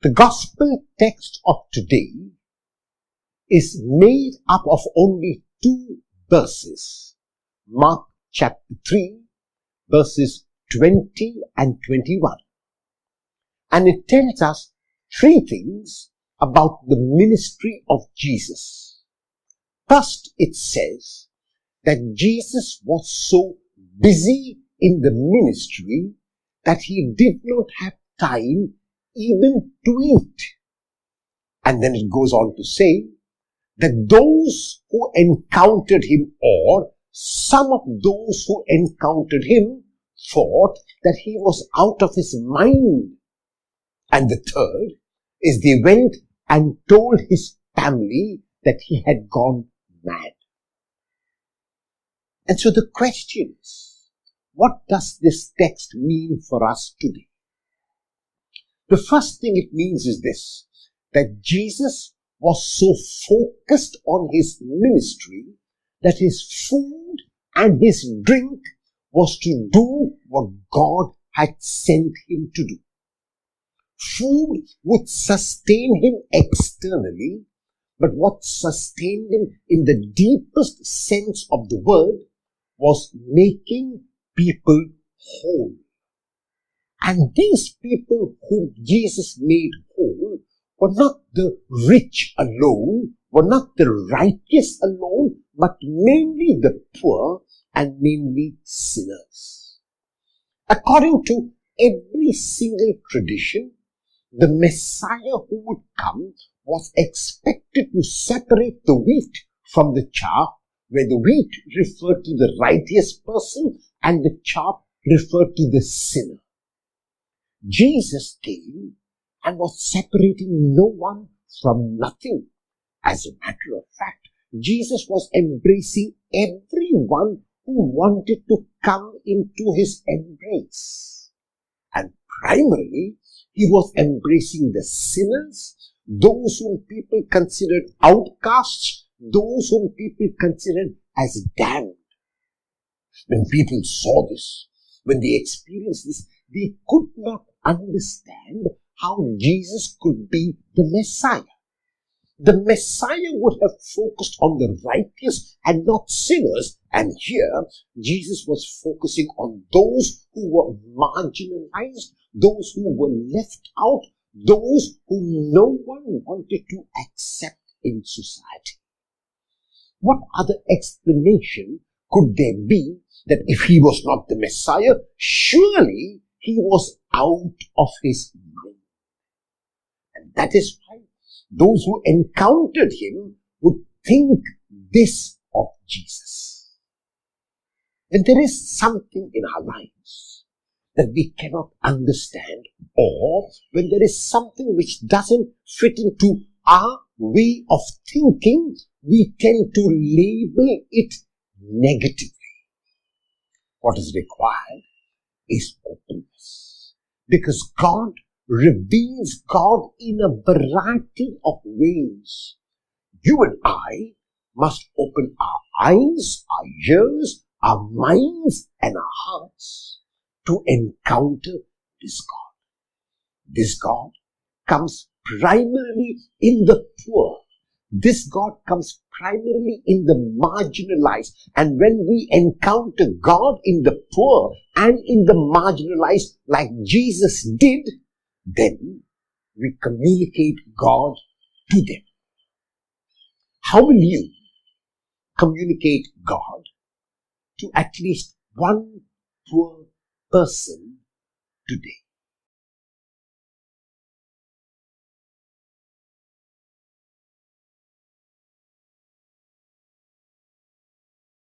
The gospel text of today is made up of only 2 verses. Mark chapter 3, verses 20 and 21. And it tells us 3 things about the ministry of Jesus. First, it says that Jesus was so busy in the ministry that he did not have time even to eat. And then it goes on to say that those who encountered him, or some of those who encountered him, thought that he was out of his mind. And the third is they went and told his family that he had gone mad. And so the question is, what does this text mean for us today? The first thing it means is this, that Jesus was so focused on his ministry that his food and his drink was to do what God had sent him to do. Food would sustain him externally, but what sustained him in the deepest sense of the word was making people whole. And these people whom Jesus made whole were not the rich alone, were not the righteous alone, but mainly the poor and mainly sinners. According to every single tradition, the Messiah who would come was expected to separate the wheat from the chaff, where the wheat referred to the righteous person and the chaff referred to the sinner. Jesus came and was separating no one from nothing. As a matter of fact, Jesus was embracing everyone who wanted to come into his embrace. And primarily, he was embracing the sinners, those whom people considered outcasts, those whom people considered as damned. When people saw this, when they experienced this, they could not understand how Jesus could be the Messiah. The Messiah would have focused on the righteous and not sinners, and here Jesus was focusing on those who were marginalized, those who were left out, those whom no one wanted to accept in society. What other explanation could there be that if he was not the Messiah, surely he was out of his mind? And that is why those who encountered him would think this of Jesus. And there is something in our lives that we cannot understand, or when there is something which doesn't fit into our way of thinking, we tend to label it negatively. What is required is openness, because God reveals God in a variety of ways. You and I must open our eyes, our ears, our minds, and our hearts to encounter this God. This God comes primarily in the poor. This God comes primarily in the marginalized. And when we encounter God in the poor and in the marginalized, like Jesus did, then we communicate God to them. How will you communicate God to at least one poor person today?